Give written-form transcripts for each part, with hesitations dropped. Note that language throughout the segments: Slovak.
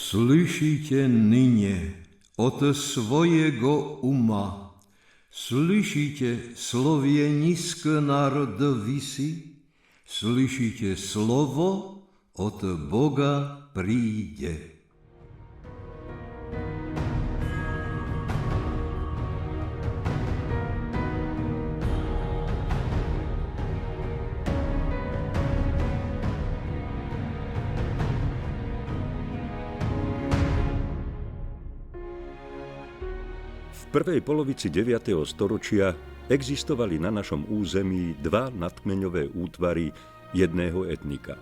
Slyšíte nyně od svojego uma, slyšíte slovienisko národovisi, slyšíte slovo od Boga príde. V prvej polovici 9. storočia existovali na našom území dva nadkmeňové útvary jedného etnika.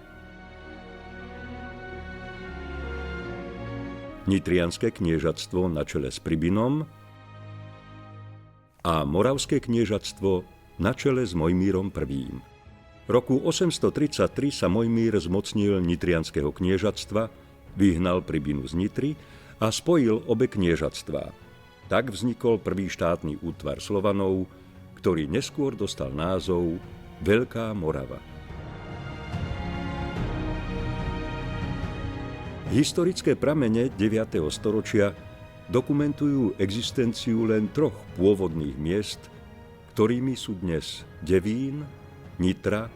Nitrianske kniežatstvo na čele s Pribinom a Moravské kniežatstvo na čele s Mojmírom I. Roku 833 sa Mojmír zmocnil nitrianskeho kniežatstva, vyhnal Pribinu z Nitry a spojil obe kniežatstvá. Tak vznikol prvý štátny útvar Slovanov, ktorý neskôr dostal názov Veľká Morava. Historické pramene 9. storočia dokumentujú existenciu len troch pôvodných miest, ktorými sú dnes Devín, Nitra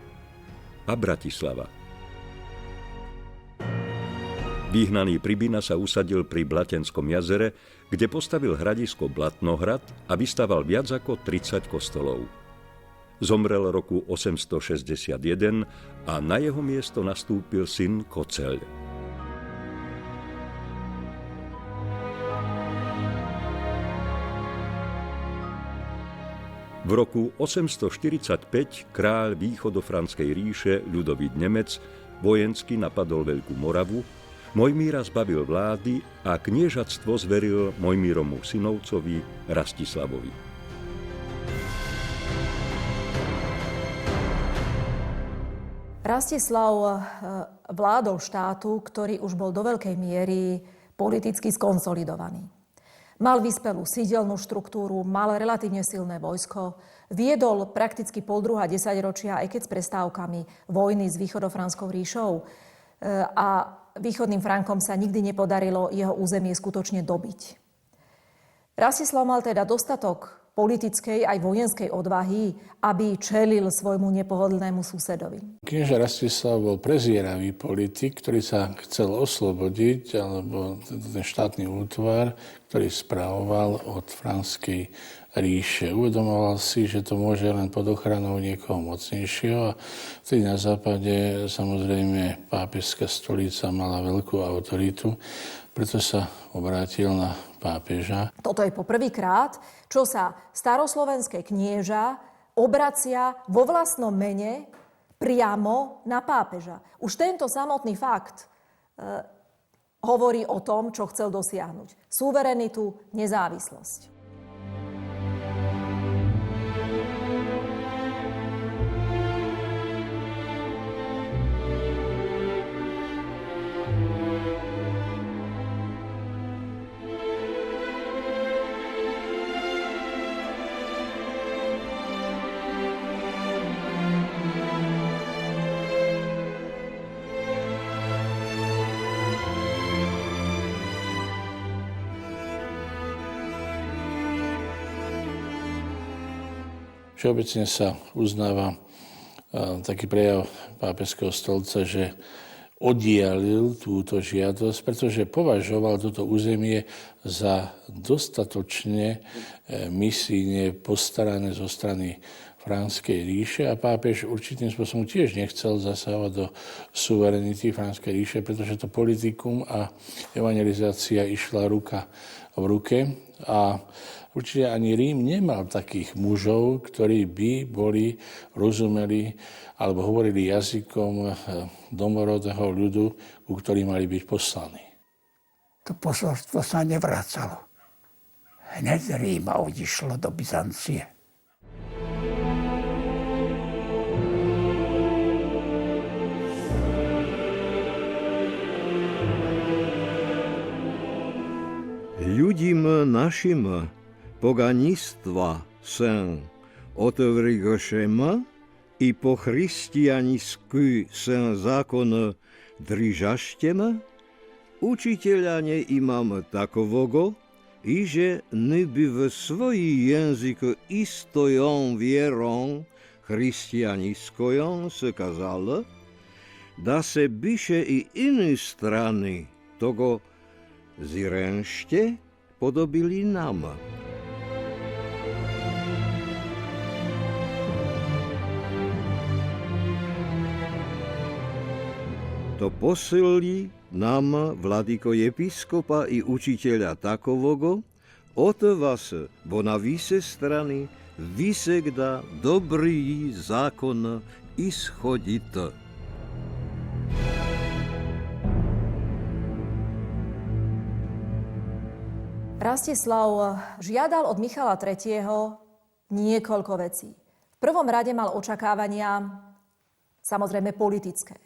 a Bratislava. Vyhnaný Pribina sa usadil pri Blatenskom jazere, kde postavil hradisko Blatnohrad a vystaval viac ako 30 kostolov. Zomrel roku 861 a na jeho miesto nastúpil syn Koceľ. V roku 845 kráľ východofranskej ríše Ľudovít Nemec vojensky napadol Veľkú Moravu, Mojmíra zbavil vlády a kniežatstvo zveril Mojmíromu synovcovi Rastislavovi. Rastislav vládol štátu, ktorý už bol do veľkej miery politicky skonsolidovaný. Mal vyspelú sídelnú štruktúru, mal relatívne silné vojsko, viedol prakticky poldruhá desaťročia, aj keď s prestávkami, vojny s východofranskou ríšou a východným Frankom sa nikdy nepodarilo jeho územie skutočne dobiť. Rastislav mal teda dostatok politickej aj vojenskej odvahy, aby čelil svojmu nepohodlnému susedovi. Knieža Rastislav bol prezieravý politik, ktorý sa chcel oslobodiť, alebo ten štátny útvar, ktorý spravoval od Franskej ríše. Uvedomoval si, že to môže len pod ochranou niekoho mocnejšieho a vtedy na západe samozrejme pápežská stolica mala veľkú autoritu, preto sa obrátil na pápeža. Toto je poprvýkrát, čo sa staroslovenské knieža obracia vo vlastnom mene priamo na pápeža. Už tento samotný fakt hovorí o tom, čo chcel dosiahnuť. Suverenitu, nezávislosť. Všeobecne sa uznáva taký prejav pápežského stolca, že oddialil túto žiadosť, pretože považoval toto územie za dostatočne misijne postarané zo strany Franskej ríše a pápež určitým spôsobom tiež nechcel zasahovať do suverenity Franskej ríše, pretože to politikum a evangelizácia išla ruka v ruke a určite ani Rím nemal takých mužov, ktorí by rozumeli alebo hovorili jazykom domorodého ľudu, ku ktorým mali byť poslaní. To posolstvo sa nevracalo. Hneď z Ríma odišlo do Byzancie. Ľudím našim poganistva sen otevřigošem i po chrystianisku sen zákon držaštem, učiteľa neimam takovogo, i že neby v svoj jazyk istojon vieron chrystianiskojon se kazal, da se byše i iné strany togo zirenšte podobili nám. To poslali nám vladyko episkopa i učiteľa takovogo, od vás, bo na vise strany, vysegda dobrý zákon ischodit. Rastislav žiadal od Michala III. Niekoľko vecí. V prvom rade mal očakávania samozrejme politické.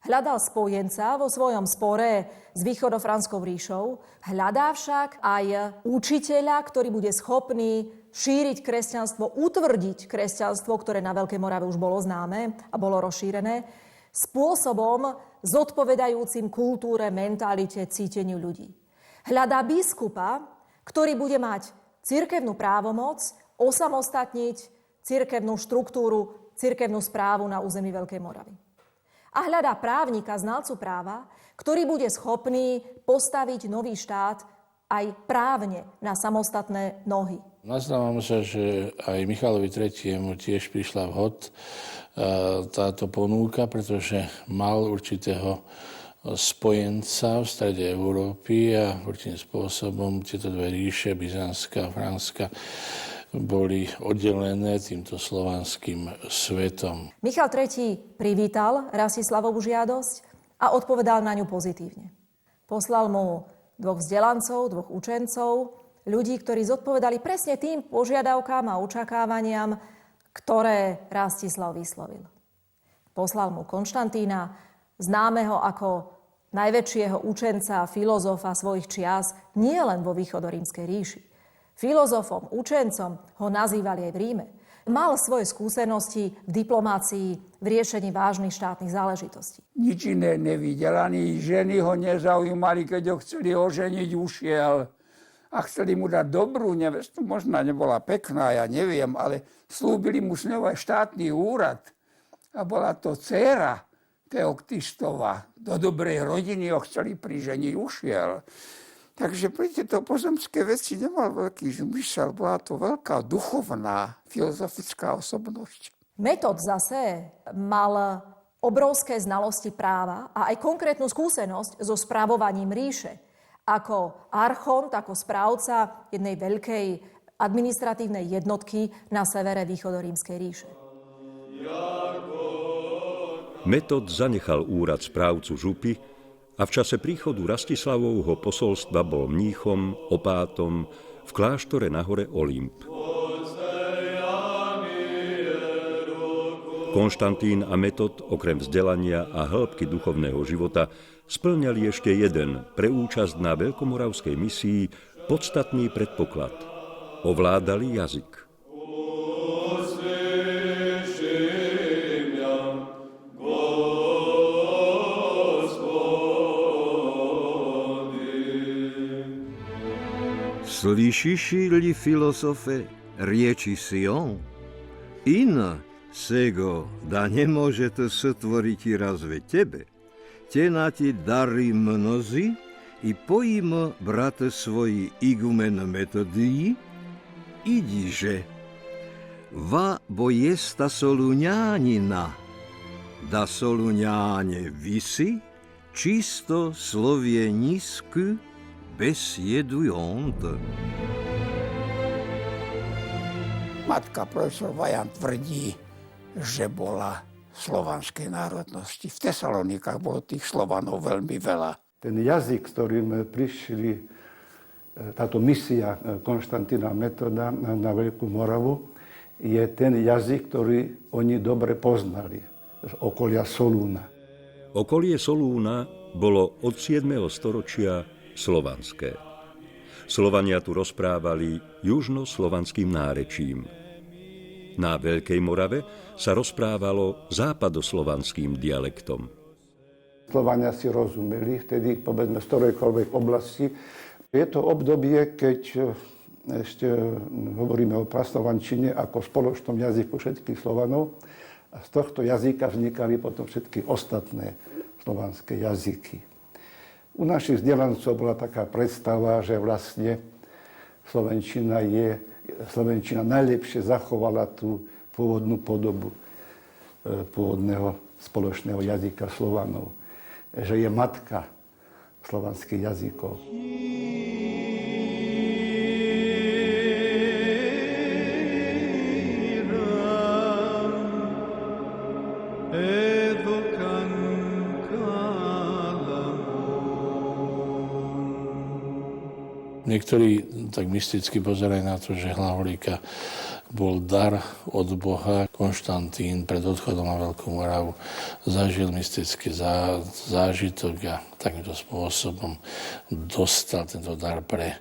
Hľadal spojenca vo svojom spore s východofranskou ríšou, hľadá však aj učiteľa, ktorý bude schopný šíriť kresťanstvo, utvrdiť kresťanstvo, ktoré na Veľkej Morave už bolo známe a bolo rozšírené, spôsobom zodpovedajúcim kultúre, mentalite, cíteniu ľudí. Hľadá biskupa, ktorý bude mať cirkevnú právomoc, osamostatniť cirkevnú štruktúru, cirkevnú správu na území Veľkej Moravy. A hľadá právnika, znalcu práva, ktorý bude schopný postaviť nový štát aj právne na samostatné nohy. Nazdávam sa, že aj Michalovi III. Tiež prišla vhod táto ponúka, pretože mal určitého spojenca v strede Európy a určitým spôsobom tieto dve ríše, byzantská a franská, boli oddelené týmto slovanským svetom. Michal III. Privítal Rastislavovú žiadosť a odpovedal na ňu pozitívne. Poslal mu 2 vzdelancov, 2 učencov, ľudí, ktorí zodpovedali presne tým požiadavkám a očakávaniam, ktoré Rastislav vyslovil. Poslal mu Konštantína, známeho ako najväčšieho učenca a filozofa svojich čias, nie len vo východorímskej ríši. Filozofom, učencom ho nazývali aj v Ríme. Mal svoje skúsenosti v diplomácii, v riešení vážnych štátnych záležitostí. Nič iné nevidel, ani ženy ho nezaujímali, keď ho chceli oženiť, ušiel. A chceli mu dať dobrú nevestu, možno nebola pekná, ja neviem, ale slúbili mu s ňou aj štátny úrad. A bola to dcéra Teoktistová. Do dobrej rodiny ho chceli priženiť, ušiel. Takže pri tieto pozemské veci nemal veľký zmysel, bola to veľká duchovná, filozofická osobnosť. Metod zase mal obrovské znalosti práva a aj konkrétnu skúsenosť so správovaním ríše. Ako archont, ako správca jednej veľkej administratívnej jednotky na severe východorímskej ríše. Metod zanechal úrad správcu župy a v čase príchodu Rastislavovho posolstva bol mníchom, opátom v kláštore na hore Olymp. Konštantín a Metod okrem vzdelania a hĺbky duchovného života spĺňali ešte jeden pre účasť na veľkomoravskej misii podstatný predpoklad. Ovládali jazyk. Slyšíš li filozofe rieči si on? In sego da nemôžete stvoriť raz ve tebe. Te na ti dary mnozi i pojím brate svoji igumen metodii, idiže. Va bojesta Solunjanina, da Solunjane visi, čisto slovenisku besjedując. Matka profesor Vajan tvrdí, že bola slovanskej národnosti. V Tesalonikách bolo tých Slovanov veľmi veľa. Ten jazyk, s ktorým prišli táto misia Konštantína Metoda na Veľkú Moravu, je ten jazyk, ktorý oni dobre poznali z okolia Solúna. Okolie Solúna bolo od 7. storočia slovanské. Slovania tu rozprávali južnoslovanským nárečím. Na Veľkej Morave sa rozprávalo západoslovanským dialektom. Slovania si rozumeli vtedy, povedzme, z ktorejkoľvek oblasti. Je to obdobie, keď ešte hovoríme o praslovančine ako spoločnom jazyku všetkých Slovanov. A z tohto jazyka vznikali potom všetky ostatné slovanské jazyky. U našich vzdelancov bola taká predstava, že vlastne slovenčina najlepšie zachovala tú pôvodnú podobu pôvodného spoločného jazyka Slovanov. Že je matka slovanských jazykov. Niektorí tak mysticky pozerajú na to, že Hlaholíka bol dar od Boha. Konštantín pred odchodom na Veľkú Moravu zažil mystický zážitok a takýmto spôsobom dostal tento dar pre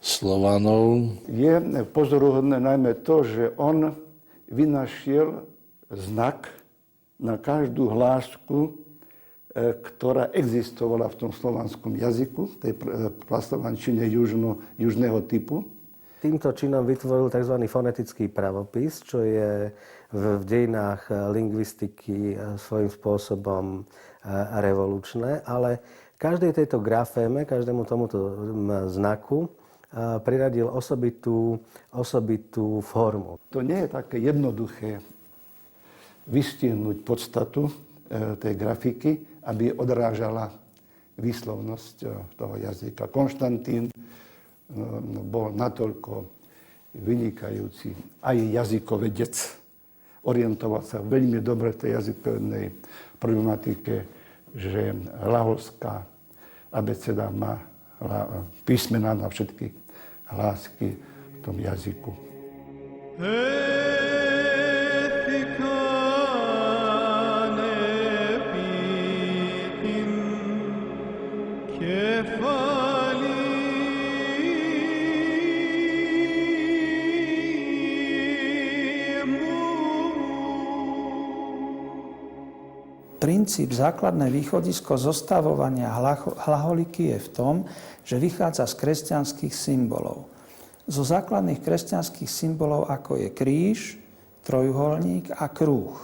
Slovanov. Je pozoruhodné najmä to, že on vynašiel znak na každú hlásku, ktorá existovala v tom slovanskom jazyku, tej praslovančine južného typu. Týmto činom vytvoril tzv. Fonetický pravopis, čo je v dejinách lingvistiky svojím spôsobom revolučné, ale každej tejto graféme, každému tomuto znaku priradil osobitú formu. To nie je také jednoduché vystihnúť podstatu tej grafiky, aby odrážala výslovnosť toho jazyka. Konštantín bol natoľko vynikajúci aj jazykovedec. Orientoval sa veľmi dobre v tej jazykovednej problematike, že hlaholská abeceda má písmená na všetky hlásky v tom jazyku. Princíp, základné východisko zostavovania hlaholiky je v tom, že vychádza z kresťanských symbolov. Zo základných kresťanských symbolov, ako je kríž, trojuholník a krúh.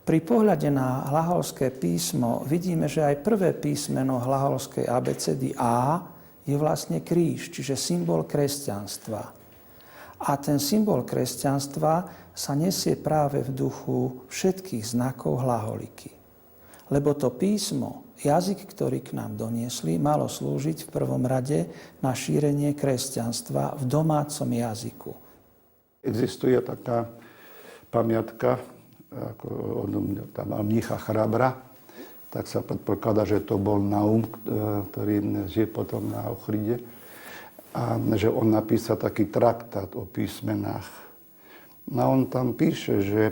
Pri pohľade na hlaholské písmo vidíme, že aj prvé písmeno hlaholskej abecedy A je vlastne kríž, čiže symbol kresťanstva. A ten symbol kresťanstva sa nesie práve v duchu všetkých znakov hlaholiky. Lebo to písmo, jazyk, ktorý k nám doniesli, malo slúžiť v prvom rade na šírenie kresťanstva v domácom jazyku. Existuje taká pamiatka, ako od mnícha Chrabra, tak sa predpokladá, že to bol Naum, ktorý žije potom na Ochride, a že on napísal taký traktát o písmenách. No on tam píše, že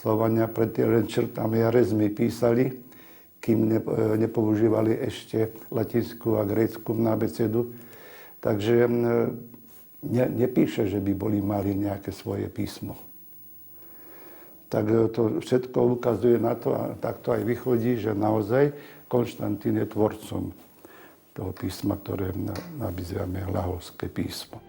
Slovania predtým len črtami a rezmi písali, kým nepoužívali ešte latinskú a grécku abecedu. Takže nepíše, že by mali nejaké svoje písmo. Tak to všetko ukazuje na to, a takto aj vychodí, že naozaj Konštantín je tvorcom toho písma, ktoré nazývame hlaholské písmo.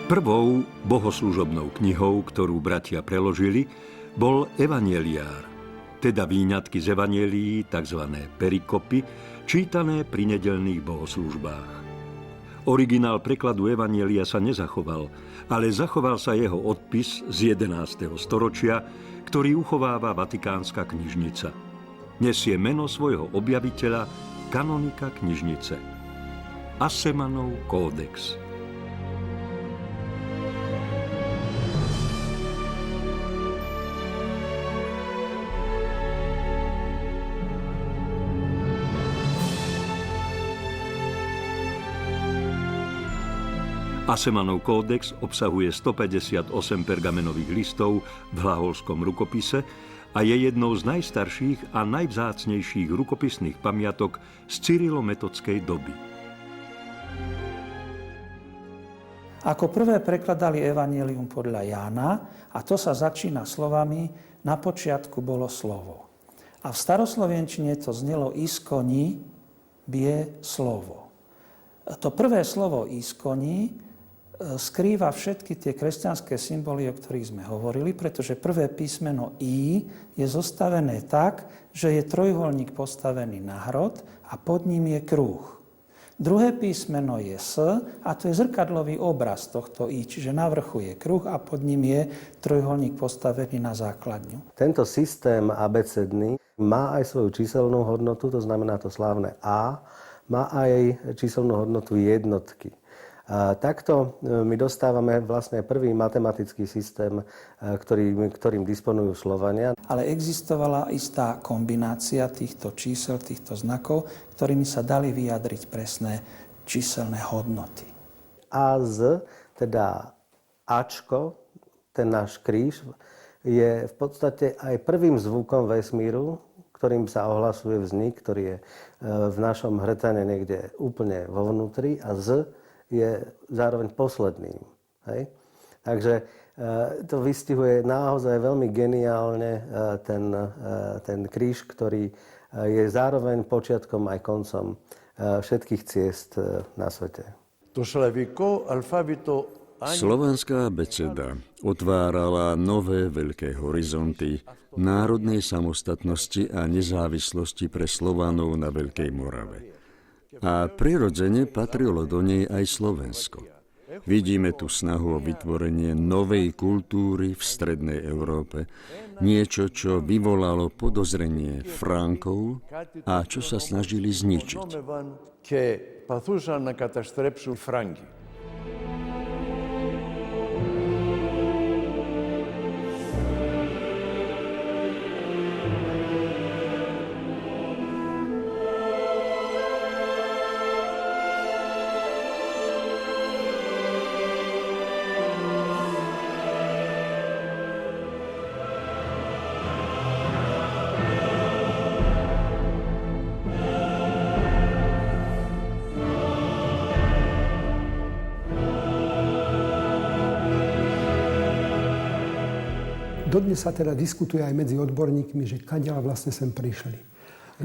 Prvou bohoslužobnou knihou, ktorú bratia preložili, bol Evangeliár, teda výňatky z evanjelií, tzv. Perikopy, čítané pri nedeľných bohoslužbách. Originál prekladu Evanjelia sa nezachoval, ale zachoval sa jeho odpis z 11. storočia, ktorý uchováva Vatikánska knižnica. Nesie meno svojho objaviteľa, kanonika knižnice. Assemanov kódex. Assemanov kódex obsahuje 158 pergamenových listov v hlaholskom rukopise a je jednou z najstarších a najvzácnejších rukopisných pamiatok z cyrilometodskej doby. Ako prvé prekladali evanjelium podľa Jána a to sa začína slovami na počiatku bolo slovo. A v staroslovenčine to znelo iskoni bie slovo. To prvé slovo iskoni skrýva všetky tie kresťanské symboly, o ktorých sme hovorili, pretože prvé písmeno I je zostavené tak, že je trojuholník postavený na hrot a pod ním je kruh. Druhé písmeno je S a to je zrkadlový obraz tohto I, čiže na vrchu je kruh a pod ním je trojuholník postavený na základňu. Tento systém abecedný má aj svoju číselnú hodnotu, to znamená to slávne A, má aj číselnú hodnotu jednotky. A takto my dostávame vlastne prvý matematický systém, ktorým disponujú Slovania. Ale existovala istá kombinácia týchto čísel, týchto znakov, ktorými sa dali vyjadriť presné číselné hodnoty. A teda Ačko, ten náš kríž, je v podstate aj prvým zvukom vesmíru, ktorým sa ohlasuje vznik, ktorý je v našom hretane niekde úplne vo vnútri, a Z je zároveň posledným. Hej? Takže to vystihuje naozaj veľmi geniálne ten kríž, ktorý je zároveň počiatkom aj koncom všetkých ciest na svete. Slovanská abeceda otvárala nové veľké horizonty národnej samostatnosti a nezávislosti pre Slovanov na Veľkej Morave. A prirodzene patrilo do nej aj Slovensko. Vidíme tu snahu o vytvorenie novej kultúry v strednej Európe, niečo, čo vyvolalo podozrenie Frankov a čo sa snažili zničiť. Dodnes sa teda diskutuje aj medzi odborníkmi, že kadiaľ vlastne sem prišli.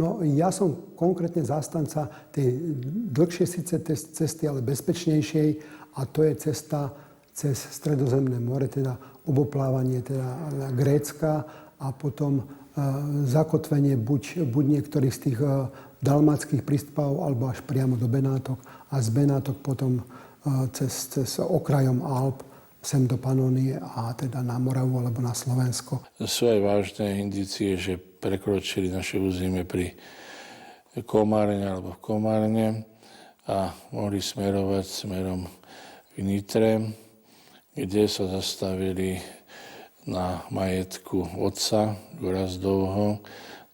No ja som konkrétne zástanca tej dlhšie síce cesty, ale bezpečnejšej, a to je cesta cez Stredozemné more, teda oboplávanie teda Grécka a potom zakotvenie buď niektorých z tých dalmáckych prístavov, alebo až priamo do Benátok a z Benátok potom cez okrajom Alp sem do Panónie a teda na Moravu alebo na Slovensko. Sú aj vážne indície, že prekročili naše územie pri Komárne alebo v Komárne a mohli smerovať smerom k Nitre, kde sa zastavili na majetku otca Gorazdovho.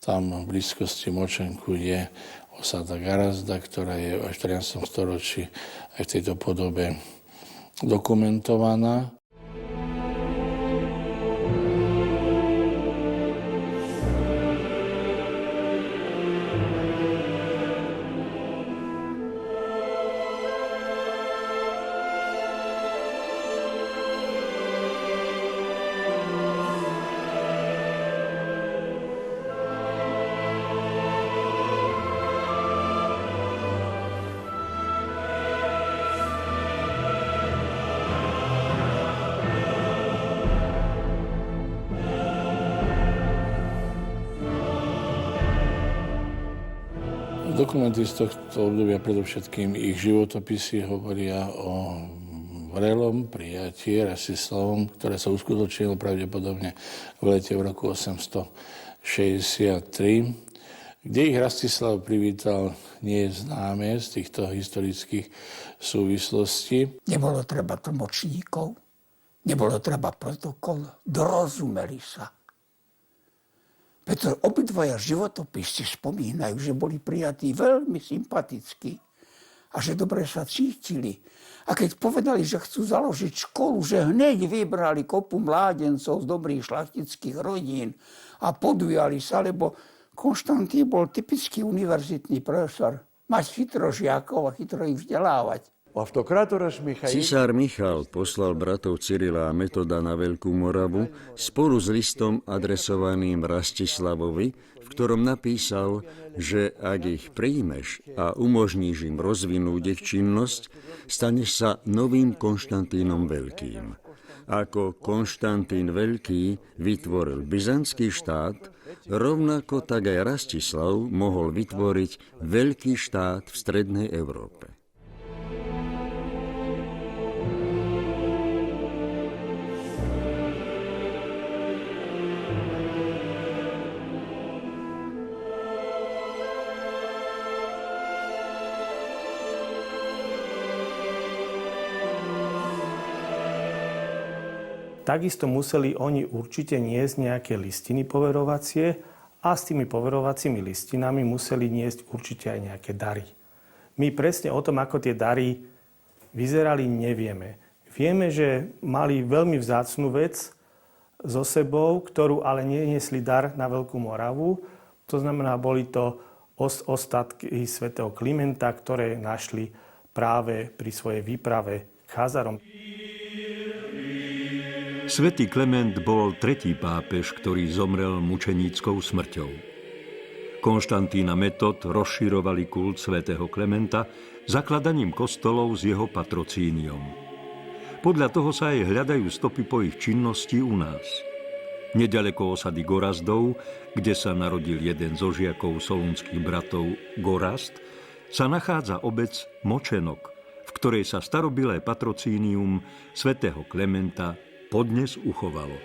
Tam v blízkosti Močenku je osada Garazda, ktorá je až v 13. storočí aj v tejto podobe dokumentovaná. Dokumenty z tohto obdobia, predovšetkým ich životopisy, hovoria o vrelom prijatí Rastislavom, ktoré sa uskutočnilo pravdepodobne v lete v roku 863, kde ich Rastislav privítal nie je známe z týchto historických súvislostí. Nebolo treba tlmočníkov, nebolo treba protokol, dorozumeli sa. Preto obidvaja životopisy spomínajú, že boli prijatí veľmi sympaticky a že dobre sa cítili. A keď povedali, že chcú založiť školu, že hneď vybrali kopu mládencov z dobrých šlachtických rodín a podujali sa, lebo Konštantín bol typický univerzitný profesor. Mať chytro žiakov a chytro ich vzdelávať. Cisár Michal poslal bratov Cyrila a Metoda na Veľkú Moravu spolu s listom adresovaným Rastislavovi, v ktorom napísal, že ak ich príjmeš a umožníš im rozvinúť ich činnosť, staneš sa novým Konštantínom Veľkým. Ako Konštantín Veľký vytvoril byzantský štát, rovnako tak aj Rastislav mohol vytvoriť veľký štát v strednej Európe. Takisto museli oni určite niesť nejaké listiny poverovacie a s tými poverovacími listinami museli niesť určite aj nejaké dary. My presne o tom, ako tie dary vyzerali, nevieme. Vieme, že mali veľmi vzácnu vec so sebou, ktorú ale neniesli dar na Veľkú Moravu. To znamená, boli to ostatky svätého Klimenta, ktoré našli práve pri svojej výprave k Chazarom. Svätý Klement bol tretí pápež, ktorý zomrel mučeníckou smrťou. Konštantín a Metod rozširovali kult svätého Klementa zakladaním kostolov s jeho patrocíniom. Podľa toho sa aj hľadajú stopy po ich činnosti u nás. Nedaleko osady Gorazdov, kde sa narodil jeden zo žiakov solúnskych bratov Gorazd, sa nachádza obec Močenok, v ktorej sa starobilé patrocínium svätého Klementa podnes uchovalo.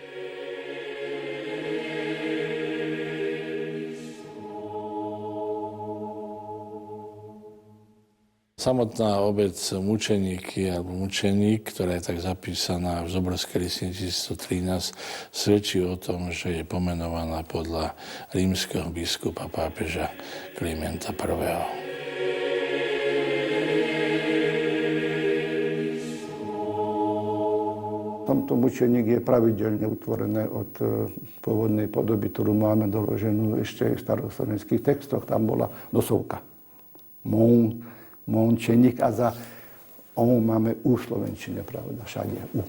Samotná obec Mučeníky alebo Mučeník, ktorá je tak zapísaná v Zoborskej listine 1113, svedčí o tom, že je pomenovaná podľa rímskeho biskupa pápeža Klimenta I. Tomto mučeník je pravidelne utvorené od pôvodnej podoby, ktorú máme doloženú ešte v staroslovenských textoch. Tam bola dosovka. Mončeník a za on máme u slovenčine, pravda, všade u.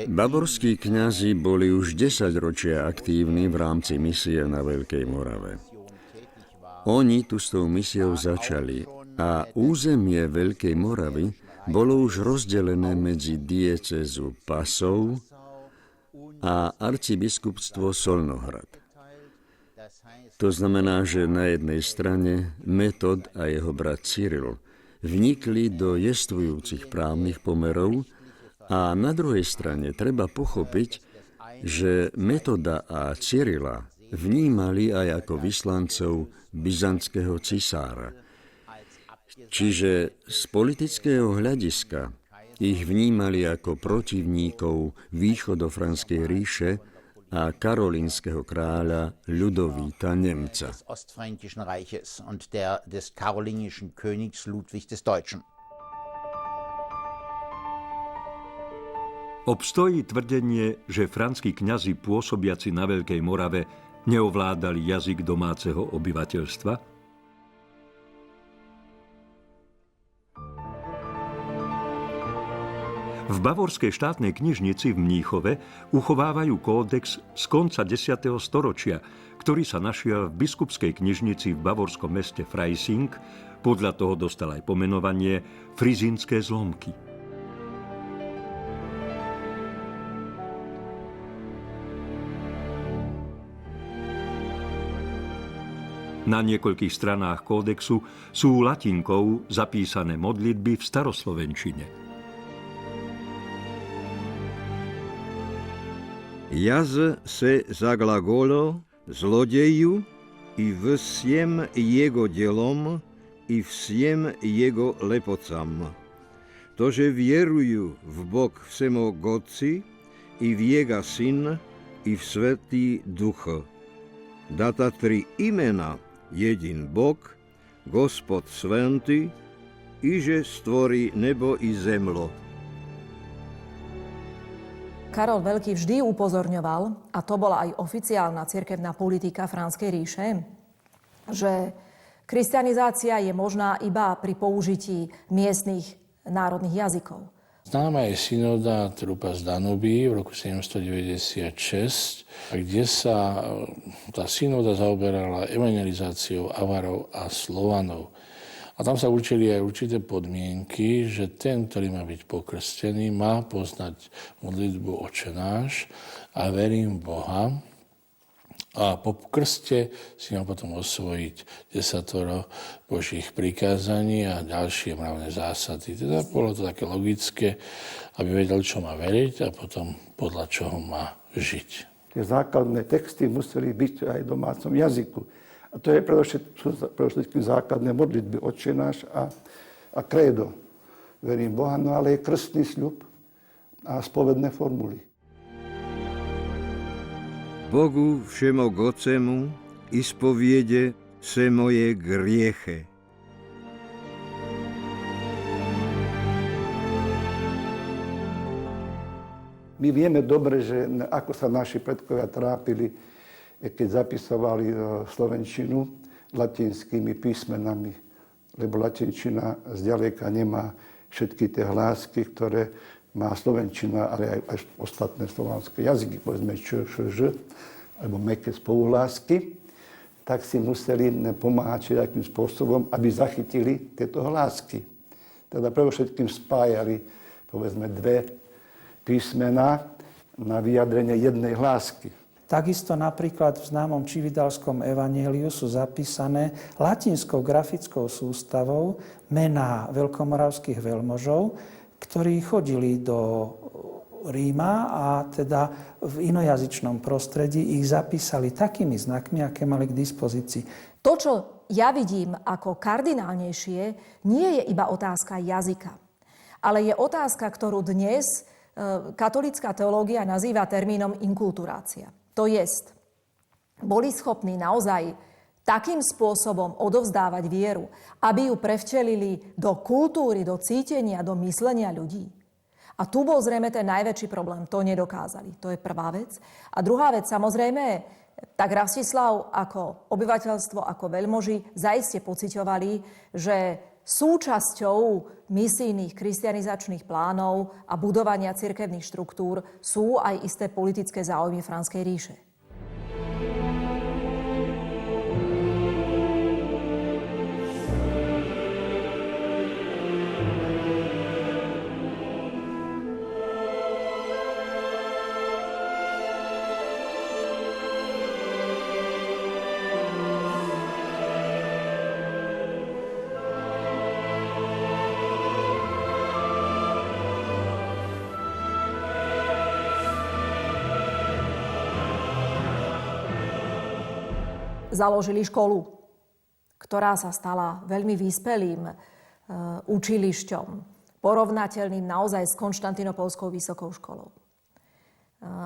Bavorskí kňazi boli už 10 ročia aktívni v rámci misie na Veľkej Morave. Oni tu s tou misiou začali a územie Veľkej Moravy bolo už rozdelené medzi diecézu Pasov a arcibiskupstvo Solnohrad. To znamená, že na jednej strane Metod a jeho brat Cyril vnikli do jestvujúcich právnych pomerov a na druhej strane treba pochopiť, že Metoda a Cyrila vnímali aj ako vyslancov byzantského cisára. Čiže z politického hľadiska ich vnímali ako protivníkov východofranskej ríše a karolínskeho kráľa Ľudovíta Nemca. Obstojí tvrdenie, že franskí kňazi pôsobiaci na Veľkej Morave neovládali jazyk domáceho obyvateľstva? V Bavorskej štátnej knižnici v Mníchove uchovávajú kódex z konca 10. storočia, ktorý sa našiel v biskupskej knižnici v bavorskom meste Freising. Podľa toho dostal aj pomenovanie Frizinské zlomky. Na niekoľkých stranách kódexu sú latinkou zapísané modlitby v staroslovenčine. Jaz se zaglagolo zlodeju i всем jego делом, i всем jego lepocam. To, že vierujú v Bog Všemogoci, i v Jego Syn, i v Svätý Duch. Data tri imena, jedin Bog, Gospod Svätý, i že stvorí nebo i zemlo. Karol Veľký vždy upozorňoval, a to bola aj oficiálna cirkevná politika Franskej ríše, že kristianizácia je možná iba pri použití miestnych národných jazykov. Známa je synoda Trupa z Danuby v roku 796, kde sa tá synoda zaoberala evangelizáciou Avarov a Slovanov. A tam sa určili aj určité podmienky, že ten, ktorý má byť pokrstený, má poznať modlitbu Otče náš a verím Boha. A po krste si má potom osvojiť 10 Božích prikázaní a ďalšie mravné zásady. Teda bolo to také logické, aby vedel, čo má veriť a potom podľa čoho má žiť. Tie základné texty museli byť aj v domácom jazyku. A to je predovšetkým základné modlitby Otče náš a krédo. Verím Boha, no ale je krstný sľub a spovedné formuly. Bogu Všemogocemu ispoviede se moje grieche. My vieme dobre, že ako sa naši predkovia trápili, keď zapisovali slovenčinu latinskými písmenami, lebo latinčina zďaleka nemá všetky tie hlásky, ktoré má slovenčina, ale aj ostatné slovanské jazyky, povedzme č, ž, alebo mäkké spoluhlásky, tak si museli pomáhať takým spôsobom, aby zachytili tieto hlásky. Teda predovšetkým spájali, povedzme, dve písmená na vyjadrenie jednej hlásky. Takisto napríklad v známom Čividalskom evanjeliu sú zapísané latinskou grafickou sústavou mená veľkomoravských veľmožov, ktorí chodili do Ríma a teda v inojazyčnom prostredí ich zapísali takými znakmi, aké mali k dispozícii. To, čo ja vidím ako kardinálnejšie, nie je iba otázka jazyka, ale je otázka, ktorú dnes katolícka teológia nazýva termínom inkulturácia. To jest, boli schopní naozaj takým spôsobom odovzdávať vieru, aby ju prevčelili do kultúry, do cítenia, do myslenia ľudí. A tu bol zrejme ten najväčší problém. To nedokázali. To je prvá vec. A druhá vec, samozrejme, tak Rastislav ako obyvateľstvo, ako veľmoži zaiste pociťovali, že súčasťou misijných kristianizačných plánov a budovania cirkevných štruktúr sú aj isté politické záujmy Franskej ríše. Založili školu, ktorá sa stala veľmi vyspelým učilišťom, porovnateľným naozaj s Konštantínopolskou vysokou školou.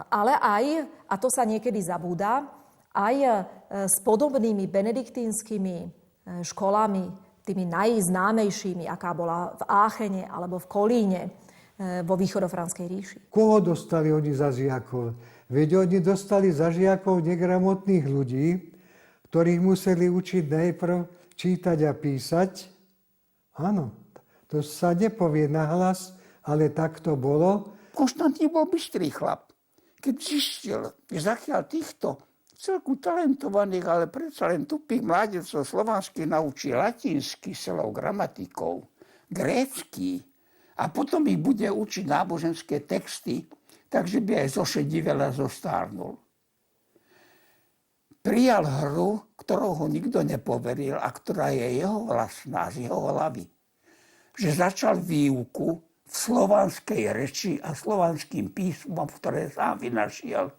Ale aj, a to sa niekedy zabúda, aj s podobnými benediktínskymi školami, tými najznámejšími, aká bola v Áchene alebo v Kolíne vo východofranskej ríši. Koho dostali oni za žiakov? Veď oni dostali za žiakov negramotných ľudí, ktorých museli učiť najprv čítať a písať. Áno, to sa nepovie nahlas, ale tak to bolo. Konštantín bol bystrý chlap. Keď zistil, že zakiaľ týchto celku talentovaných, ale predsa len tupých mládencov slovanských naučí latinsky celou gramatikou, grécky a potom ich bude učiť náboženské texty, takže by aj zošedivel a zostárnul. Prijal hru, ktorou ho nikto nepoveril a ktorá je jeho vlastná, z jeho hlavy. Že začal výuku v slovanskej reči a slovanským písmom, ktoré sám vynašiel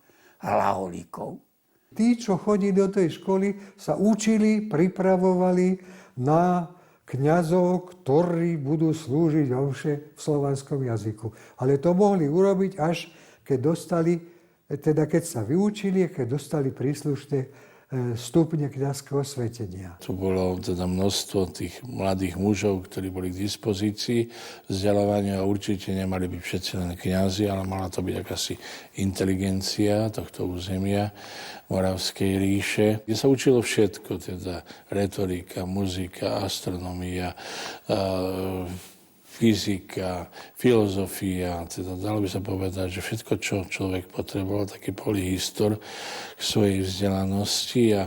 hlaholíkov. Tí, čo chodili do tej školy, sa učili, pripravovali na kňazov, ktorí budú slúžiť ovše v slovanskom jazyku. Ale to mohli urobiť až keď sa vyučili, keď dostali príslušné stupne kňazského svetenia. Tu bolo teda množstvo tých mladých mužov, ktorí boli k dispozícii vzdelávania a určite nemali byť všetci len kňazi, ale mala to byť akási inteligencia tohto územia Moravskej ríše, kde sa učilo všetko, teda retorika, muzika, astronomia, fyzika, filozofia, teda dalo by sa povedať, že všetko, čo človek potreboval, taký polyhistor k svojej vzdelanosti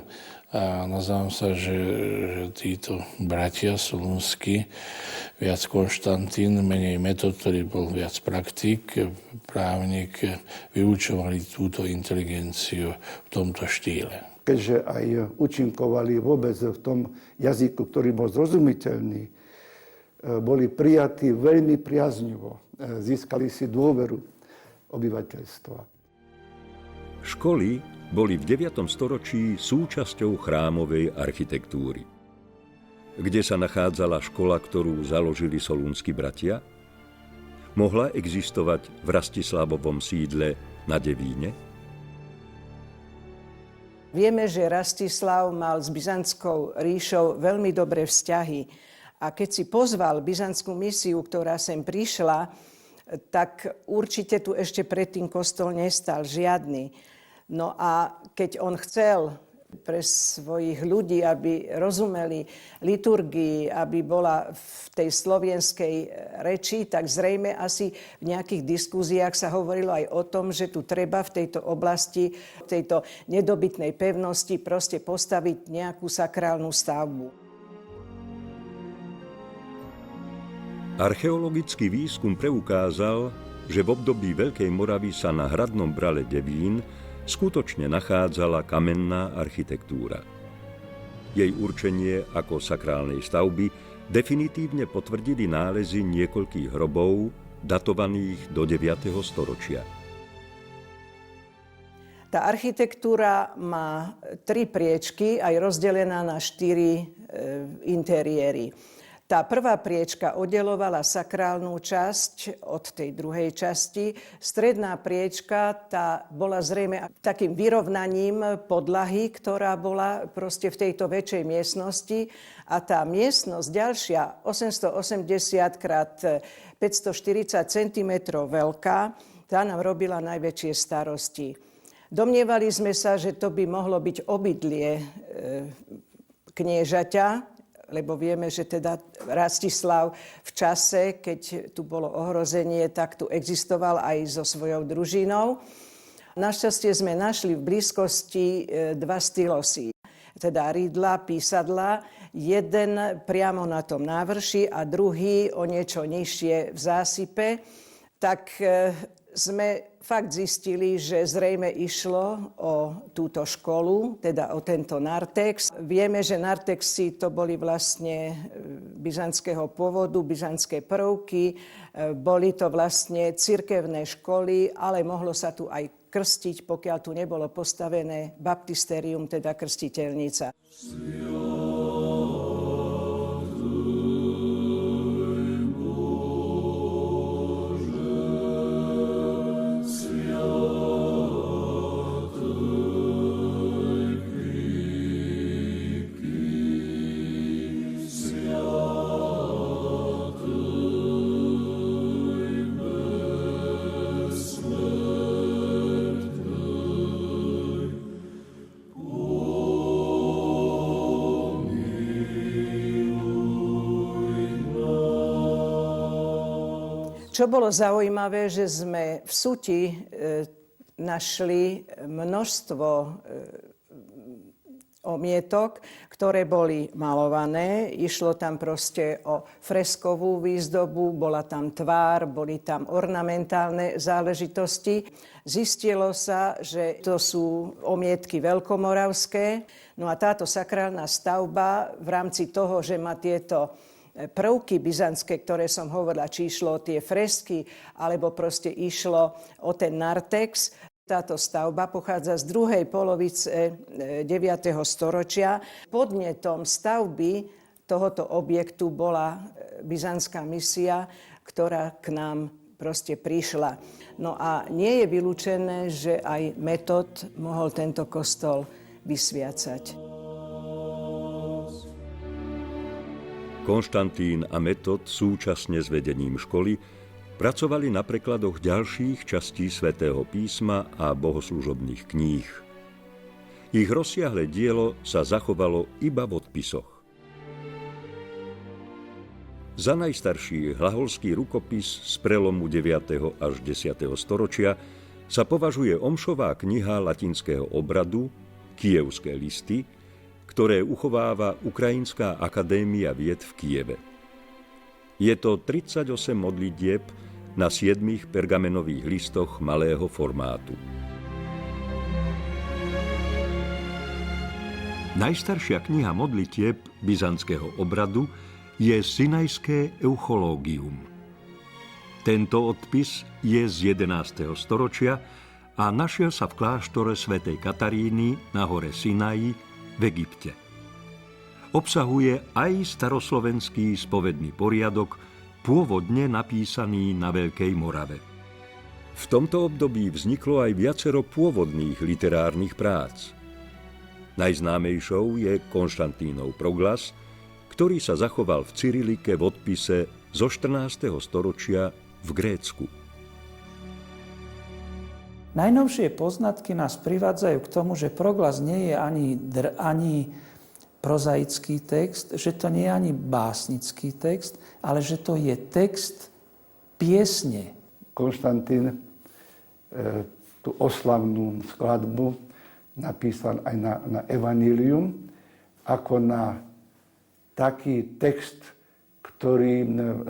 a nazývam sa, že títo bratia solúnsky, viac Konštantín, menej Metod, ktorý bol viac praktik, právnik, vyučovali túto inteligenciu v tomto štýle. Keďže aj účinkovali vôbec v tom jazyku, ktorý bol zrozumiteľný, boli prijatí veľmi priaznivo. Získali si dôveru obyvateľstva. Školy boli v 9. storočí súčasťou chrámovej architektúry. Kde sa nachádzala škola, ktorú založili solúnski bratia? Mohla existovať v Rastislavovom sídle na Devíne? Vieme, že Rastislav mal s Byzantskou ríšou veľmi dobré vzťahy. A keď si pozval byzantskú misiu, ktorá sem prišla, tak určite tu ešte predtým kostol nestal žiadny. No a keď on chcel pre svojich ľudí, aby rozumeli liturgii, aby bola v tej slovenskej reči, tak zrejme asi v nejakých diskuziách sa hovorilo aj o tom, že tu treba v tejto oblasti, v tejto nedobytnej pevnosti proste postaviť nejakú sakrálnu stavbu. Archeologický výskum preukázal, že v období Veľkej Moravy sa na hradnom brale Devín skutočne nachádzala kamenná architektúra. Jej určenie ako sakrálnej stavby definitívne potvrdili nálezy niekoľkých hrobov, datovaných do 9. storočia. Tá architektúra má 3 priečky, aj rozdelená na 4 interiéry. Tá prvá priečka oddelovala sakrálnu časť od tej druhej časti. Stredná priečka tá bola zrejme takým vyrovnaním podlahy, ktorá bola proste v tejto väčšej miestnosti. A tá miestnosť ďalšia, 880 x 540 cm veľká, tá nám robila najväčšie starosti. Domnievali sme sa, že to by mohlo byť obydlie kniežaťa, lebo vieme, že teda Rastislav v čase, keď tu bolo ohrozenie, tak tu existoval aj so svojou družinou. Našťastie sme našli v blízkosti 2 stylosy, teda rydla, písadla, jeden priamo na tom návrši a druhý o niečo nižšie v zásype. Tak sme fakt zistili, že zrejme išlo o túto školu, teda o tento nartex. Vieme, že nartexy to boli vlastne byzantského pôvodu, byzantské prvky. Boli to vlastne cirkevné školy, ale mohlo sa tu aj krstiť, pokiaľ tu nebolo postavené baptisterium, teda krstiteľnica. Čo bolo zaujímavé, že sme v Suti našli množstvo omietok, ktoré boli malované. Išlo tam proste o freskovú výzdobu, bola tam tvár, boli tam ornamentálne záležitosti. Zistilo sa, že to sú omietky veľkomoravské. No a táto sakrálna stavba v rámci toho, že má tieto prvky byzantské, ktoré som hovorila, či išlo o tie fresky, alebo proste išlo o ten nartex. Táto stavba pochádza z druhej polovice 9. storočia. Podnetom stavby tohoto objektu bola byzantská misia, ktorá k nám proste prišla. No a nie je vylúčené, že aj Metod mohol tento kostol vysviacať. Konštantín a Metod súčasne s vedením školy pracovali na prekladoch ďalších častí Svätého písma a bohoslužobných kníh. Ich rozsiahle dielo sa zachovalo iba v odpisoch. Za najstarší hlaholský rukopis z prelomu 9. až 10. storočia sa považuje omšová kniha latinského obradu Kyjevské listy, ktoré uchováva Ukrajinská akadémia vied v Kyjeve. Je to 38 modlitieb na 7 pergamenových listoch malého formátu. Najstaršia kniha modlitieb byzantského obradu je Sinajské euchológium. Tento odpis je z 11. storočia a našiel sa v kláštore svätej Kataríny na hore Sinaji v Egypte. Obsahuje aj staroslovenský spovedný poriadok, pôvodne napísaný na Veľkej Morave. V tomto období vzniklo aj viacero pôvodných literárnych prác. Najznámejšou je Konštantínov proglas, ktorý sa zachoval v cyrilike v odpise zo 14. storočia v Grécku. Najnovšie poznatky nás privádzajú k tomu, že proglas nie je ani prozaický text, že to nie je ani básnický text, ale že to je text piesne. Konštantín tú oslavnú skladbu napísal aj na evanílium, ako na taký text,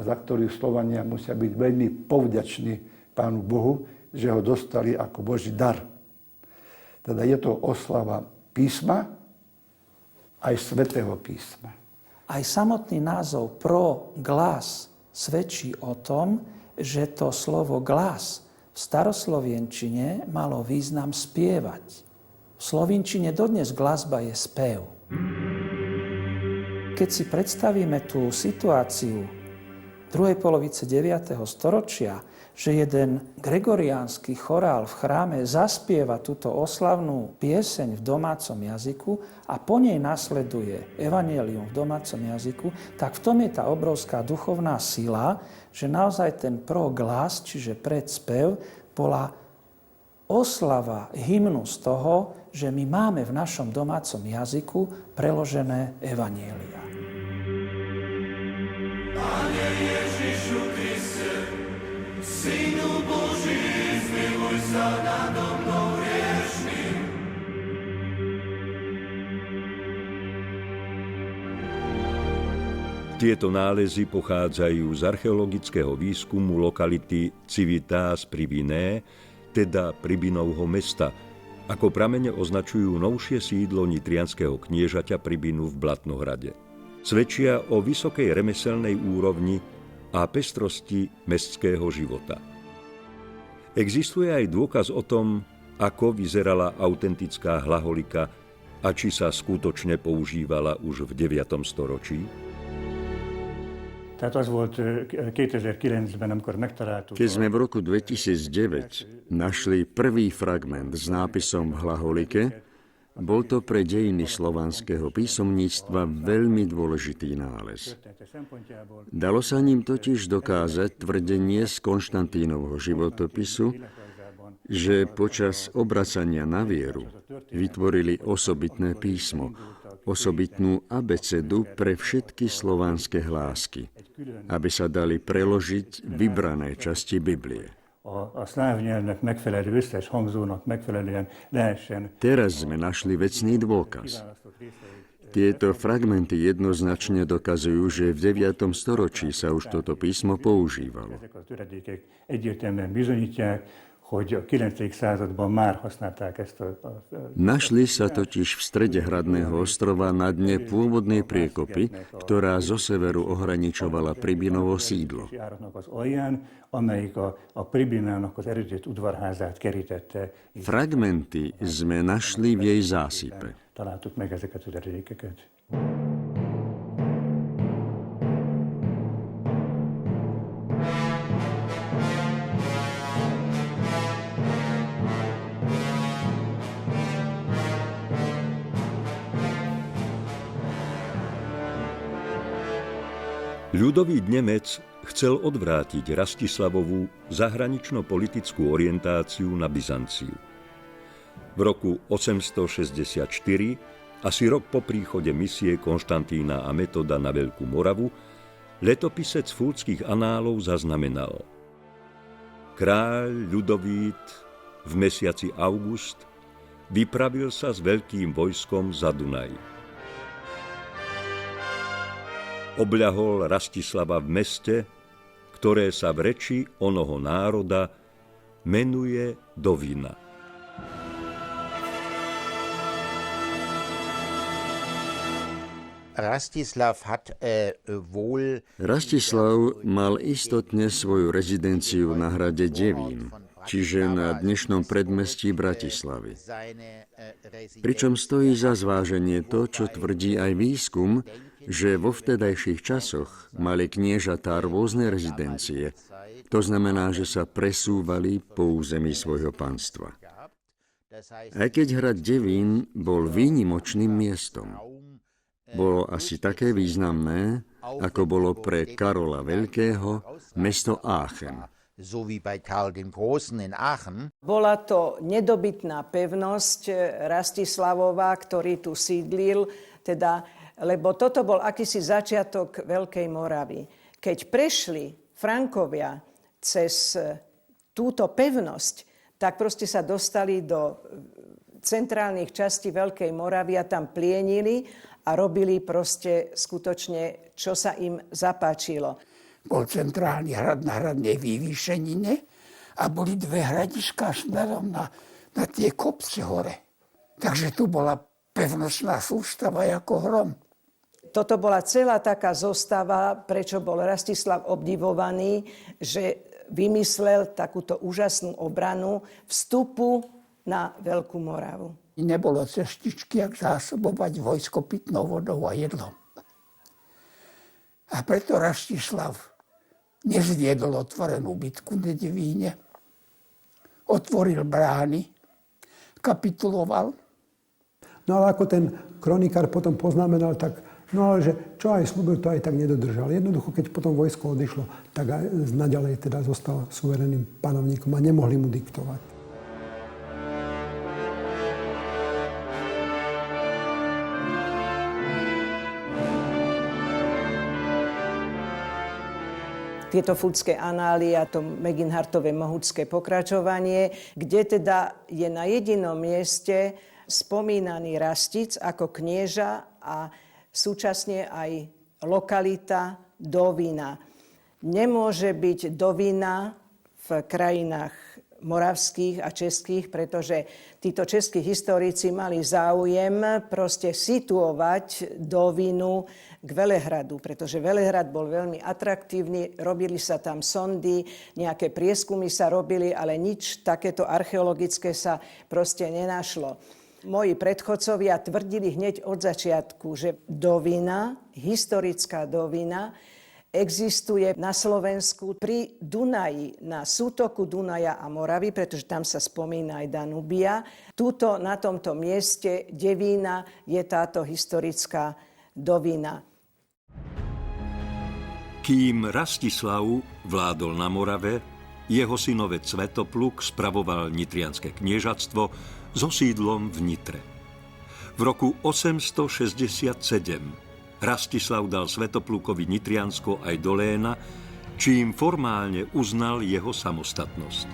za ktorý Slovania musia byť veľmi povďační Pánu Bohu, že ho dostali ako Boží dar. Teda je to oslava písma, aj Svätého písma. Aj samotný názov proglas svedčí o tom, že to slovo glas v staroslovenčine malo význam spievať. V slovinčine dodnes glasba je spev. Keď si predstavíme tú situáciu druhej polovice 9. storočia, že jeden gregoriánsky chorál v chráme zaspieva túto oslavnú pieseň v domácom jazyku a po nej nasleduje evanjelium v domácom jazyku, tak v tom je tá obrovská duchovná sila, že naozaj ten proglas, čiže predspev, bola oslava hymnu z toho, že my máme v našom domácom jazyku preložené evanjelia. Pane Ježišu Kriste, Synu Boží, zmiluj sa nado mnou hriešným. Tieto nálezy pochádzajú z archeologického výskumu lokality Civitas Pribiné, teda Pribinovho mesta, ako pramene označujú novšie sídlo nitrianskeho kniežaťa Pribinu v Blatnohrade. Svedčia o vysokej remeselnej úrovni a pestrosti mestského života. Existuje aj dôkaz o tom, ako vyzerala autentická hlaholika a či sa skutočne používala už v 9. storočí. Keď sme v roku 2009 našli prvý fragment s nápisom v hlaholike, bol to pre dejiny slovanského písomníctva veľmi dôležitý nález. Dalo sa ním totiž dokázať tvrdenie z Konštantínovho životopisu, že počas obracania na vieru vytvorili osobitné písmo, osobitnú abecedu pre všetky slovanské hlásky. aby sa dali preložiť vybrané časti Biblie. Teraz sme našli vecný dôkaz. Tieto fragmenty jednoznačne dokazujú, že v 9. storočí sa už toto písmo používalo. Našli sa totiž v strede hradného ostrova na dne pôvodnej priekopy, ktorá zo severu ohraničovala Pribinovo sídlo. Fragmenty sme našli v jej zásype. Ľudovít Nemec chcel odvrátiť Rastislavovú zahranično-politickú orientáciu na Byzanciu. V roku 864, asi rok po príchode misie Konštantína a Metoda na Veľkú Moravu, letopisec Fulckých análov zaznamenal: Kráľ Ľudovít v mesiaci august vypravil sa s veľkým vojskom za Dunaj. Obľahol Rastislava v meste, ktoré sa v reči onoho národa menuje Dovina. Rastislav mal istotne svoju rezidenciu na hrade Devín, čiže na dnešnom predmestí Bratislavy. Pričom stojí za zváženie to, čo tvrdí aj výskum, že vo vtedajších časoch mali kniežatá rôzne rezidencie. To znamená, že sa presúvali po území svojho panstva. Aj keď hrad Devín bol výnimočným miestom, bolo asi také významné, ako bolo pre Karola Veľkého mesto Aachen. Bola to nedobytná pevnosť Rastislavova, ktorý tu sídlil, lebo toto bol akýsi začiatok Veľkej Moravy. Keď prešli Frankovia cez túto pevnosť, tak proste sa dostali do centrálnych častí Veľkej Moravy a tam plienili a robili proste skutočne, čo sa im zapáčilo. Bol centrálny hrad na hradnej vývýšenine a boli dve hradišká smerom na tie kopce hore. Takže tu bola pevnostná sústava ako hrom. Toto bola celá taká zostava, prečo bol Rastislav obdivovaný, že vymyslel takúto úžasnú obranu vstupu na Veľkú Moravu. Nebolo cestičky, jak zásobovať vojsko pitnou vodou a jedlom. A preto Rastislav nezviedol otvorenú bitku na Devíne. Otvoril brány, kapituloval. No ale ako ten kronikár potom poznamenal, tak no ale že čo aj slúbil, to aj tak nedodržal. Jednoducho, keď potom vojsko odišlo, tak aj naďalej teda zostal suverénnym panovníkom a nemohli mu diktovať. Tieto Fulcké anály a to Meginhartové mohutské pokračovanie, kde teda je na jedinom mieste spomínaný Rastic ako knieža a súčasne aj lokalita Dovina. Nemôže byť Dovina v krajinách moravských a českých, pretože títo českí historici mali záujem proste situovať Dovinu k Velehradu, pretože Velehrad bol veľmi atraktívny, robili sa tam sondy, nejaké prieskumy sa robili, ale nič takéto archeologické sa proste nenašlo. Moji predchodcovia tvrdili hneď od začiatku, že Dovina, historická Dovina, existuje na Slovensku pri Dunaji, na sútoku Dunaja a Moravy, pretože tam sa spomína aj Danubia. Tuto, na tomto mieste Devína, je táto historická Dovina. Kým Rastislav vládol na Morave, jeho synovec Svetopluk spravoval nitrianske kniežatstvo so sídlom v Nitre. V roku 867 Rastislav dal Svätoplukovi Nitriansko aj do léna, čím formálne uznal jeho samostatnosť.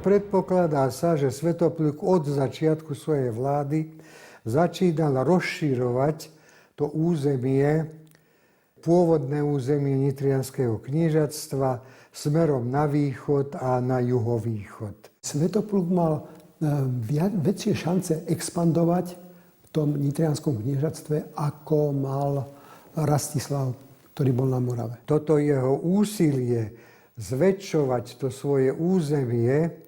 Predpokladá sa, že Svätopluk od začiatku svojej vlády začínal rozširovať to územie, pôvodné územie Nitrianskeho kniežatstva smerom na východ a na juhovýchod. Svätopluk mal väčšie šance expandovať v tom Nitrianskom kniežatstve, ako mal Rastislav, ktorý bol na Morave. Toto jeho úsilie zväčšovať to svoje územie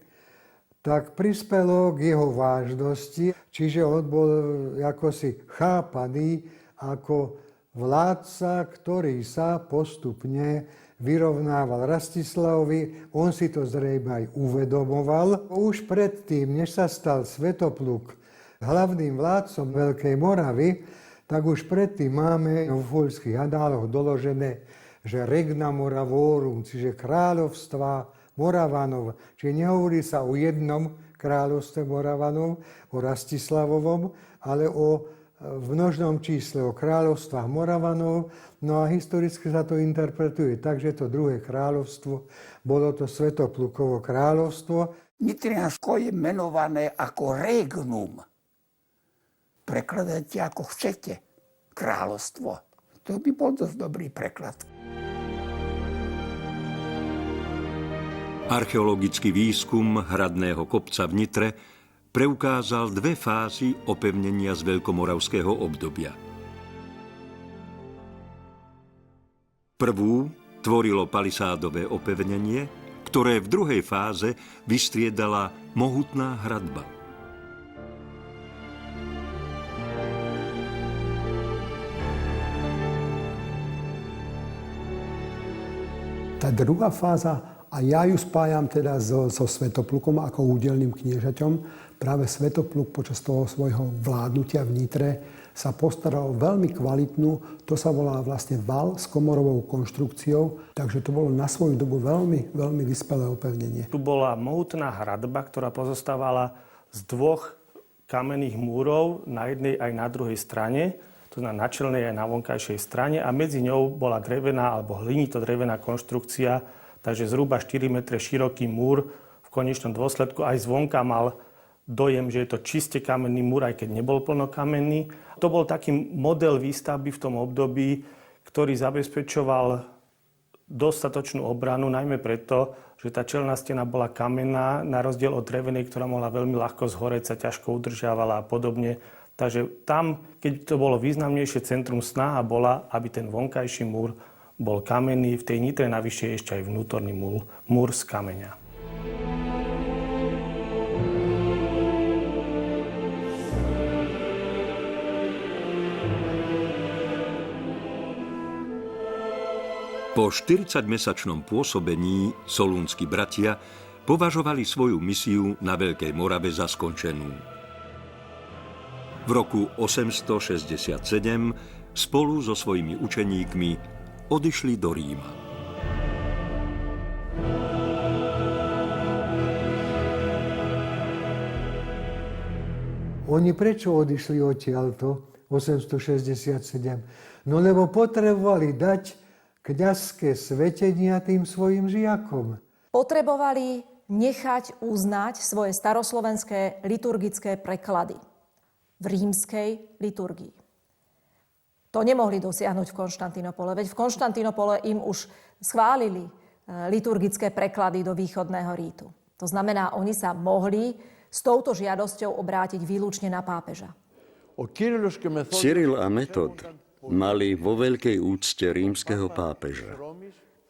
tak prispelo k jeho vážnosti, čiže on bol akosi chápaný ako vládca, ktorý sa postupne vyrovnával Rastislavovi. On si to zrejme aj uvedomoval. Už predtým, než sa stal Svätopluk hlavným vládcom Veľkej Moravy, tak už predtým máme v voľských análoch doložené, že regna Moravorum, čiže kráľovstva Moravanov. Čiže nehovorí sa o jednom kráľovstve Moravanov, o Rastislavovom, ale o množnom čísle, o kráľovstvách Moravanov. No a historicky sa to interpretuje tak, že to druhé kráľovstvo bolo to Svätoplukovo kráľovstvo. Nitriansko je menované ako regnum. Prekladajte ako chcete. Kráľovstvo. To by bol dosť dobrý preklad. Archeologický výskum hradného kopca v Nitre preukázal dve fázy opevnenia z veľkomoravského obdobia. Prvú tvorilo palisádové opevnenie, ktoré v druhej fáze vystriedala mohutná hradba. Tá druhá fáza, a ja ju spájam teda so Svätoplukom ako údelným kniežaťom, práve Svätopluk počas toho svojho vládnutia v Nitre sa postaral veľmi kvalitnú, to sa volá vlastne val s komorovou konštrukciou, takže to bolo na svoju dobu veľmi, veľmi vyspelé opevnenie. Tu bola mohutná hradba, ktorá pozostávala z dvoch kamenných múrov na jednej aj na druhej strane, to znamená na čelnej aj na vonkajšej strane, a medzi ňou bola drevená alebo hlinito drevená konštrukcia, takže zhruba 4 metre široký múr. V konečnom dôsledku aj zvonka mal dojem, že je to čiste kamenný múr, aj keď nebol plnokamenný. To bol taký model výstavby v tom období, ktorý zabezpečoval dostatočnú obranu, najmä preto, že tá čelná stena bola kamenná, na rozdiel od drevenej, ktorá mohla veľmi ľahko zhoreť, sa ťažko udržiavala a podobne. Takže tam, keď to bolo významnejšie centrum, snaha bola, aby ten vonkajší múr bol kamenný. V tej Nitre navyše ešte aj vnútorný múr z kameňa. Po 40-mesačnom pôsobení solúnski bratia považovali svoju misiu na Veľkej Morave za skončenú. V roku 867 spolu so svojimi učeníkmi odišli do Ríma. Oni prečo odišli odtiaľto 867? No lebo potrebovali dať kňazské svetenia tým svojim žiakom. Potrebovali nechať uznať svoje staroslovenské liturgické preklady v rímskej liturgii. To nemohli dosiahnuť v Konštantínopole, veď v Konštantínopole im už schválili liturgické preklady do východného rítu. To znamená, oni sa mohli s touto žiadosťou obrátiť výlučne na pápeža. Cyril a Metod mali vo veľkej úcte rímskeho pápeža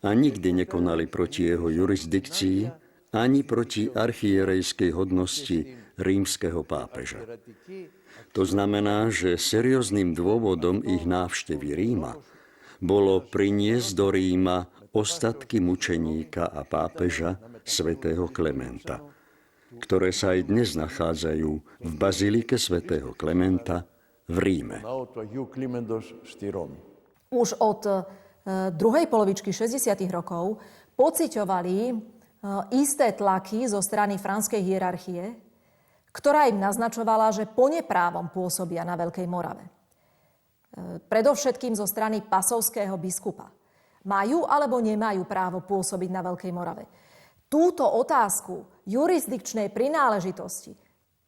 a nikdy nekonali proti jeho jurisdikcii ani proti archierejskej hodnosti rímskeho pápeža. To znamená, že serióznym dôvodom ich návštevy Ríma bolo priniesť do Ríma ostatky mučeníka a pápeža svätého Klementa, ktoré sa aj dnes nachádzajú v bazilike svätého Klementa v Ríme. Už od druhej polovičky 60. rokov pociťovali isté tlaky zo strany franskej hierarchie, ktorá im naznačovala, že poneprávom pôsobia na Veľkej Morave. Predovšetkým zo strany pasovského biskupa. Majú alebo nemajú právo pôsobiť na Veľkej Morave? Túto otázku jurisdikčnej prináležitosti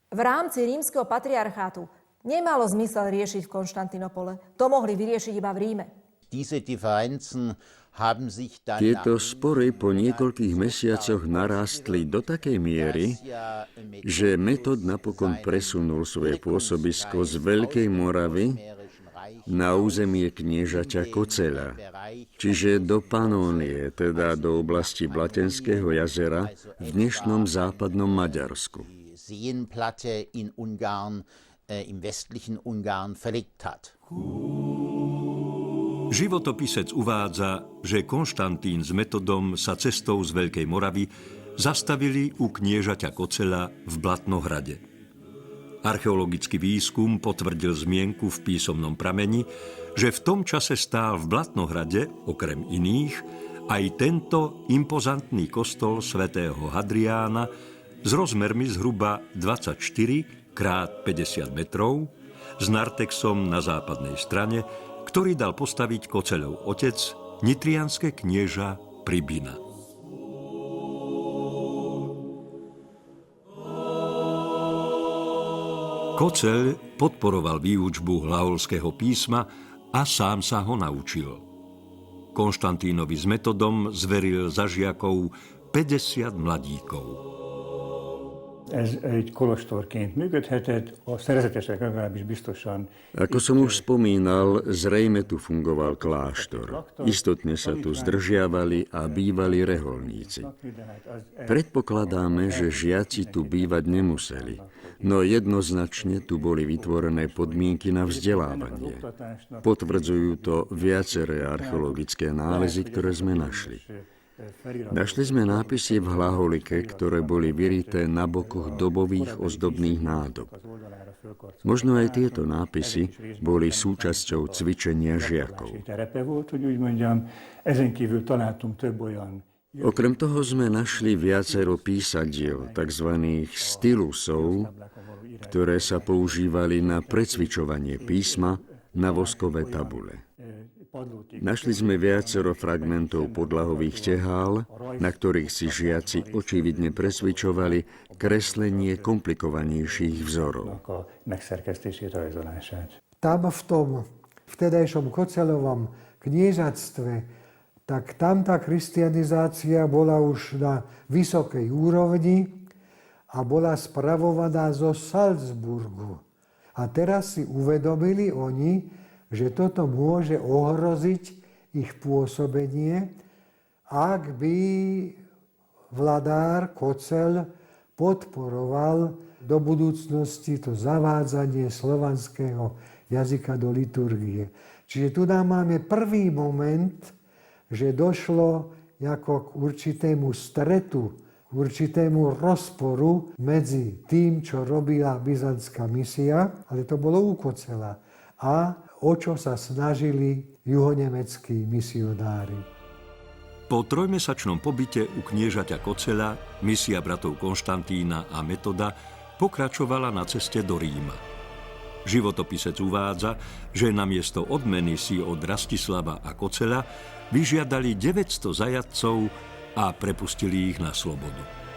v rámci rímskeho patriarchátu nemalo zmysel riešiť v Konštantinopole. To mohli vyriešiť iba v Ríme. Tieto spory po niekoľkých mesiacoch narástli do takej miery, že Metod napokon presunul svoje pôsobisko z Veľkej Moravy na územie kniežaťa Koceľa, čiže do Panónie, teda do oblasti Blatenského jazera v dnešnom západnom Maďarsku. Životopisec uvádza, že Konštantín s Metodom sa cestou z Veľkej Moravy zastavili u kniežaťa Koceľa v Blatnohrade. Archeologický výskum potvrdil zmienku v písomnom prameni, že v tom čase stál v Blatnohrade, okrem iných, aj tento impozantný kostol svätého Hadriána s rozmermi zhruba 24 x 50 metrov, s nartexom na západnej strane, ktorý dal postaviť Koceľov otec, nitrianske knieža Pribina. Koceľ podporoval výučbu hlaholského písma a sám sa ho naučil. Konštantínovi s Metodom zveril za žiakov 50 mladíkov. Ez egy kolostorként működhetett, a szerzetesek legalábbis biztosan. Ako som už spomínal, zrejme tu fungoval kláštor. Istotne sa tu zdržiavali a bývali reholníci. Predpokladáme, že žiaci tu bývať nemuseli, no jednoznačne tu boli vytvorené podmienky na vzdelávanie. Potvrdzujú to viaceré archeologické nálezy, ktoré sme našli. Našli sme nápisy v hlaholike, ktoré boli vyrité na bokoch dobových ozdobných nádob. Možno aj tieto nápisy boli súčasťou cvičenia žiakov. Okrem toho sme našli viacero písadiel, tzv. Stylusov, ktoré sa používali na precvičovanie písma na voskové tabule. Našli sme viacero fragmentov podlahových tehál, na ktorých si žiaci očividne presvičovali kreslenie komplikovanejších vzorov. Tam v tom vtedajšom Koceľovom kniežatstve, tak tam tá kristianizácia bola už na vysokej úrovni a bola spravovaná zo Salzburgu. A teraz si uvedomili oni, že toto môže ohroziť ich pôsobenie, ak by vladár Koceľ podporoval do budúcnosti to zavádzanie slovanského jazyka do liturgie. Čiže tu nám máme prvý moment, že došlo ako k určitému stretu, k určitému rozporu medzi tým, čo robila byzantská misia, ale to bolo u Koceľa, a o čo sa snažili juhonemeckí misionári. Po trojmesačnom pobyte u kniežaťa Koceľa misia bratov Konštantína a Metoda pokračovala na ceste do Ríma. Životopisec uvádza, že namiesto odmeny si od Rastislava a Koceľa vyžiadali 900 zajatcov a prepustili ich na slobodu.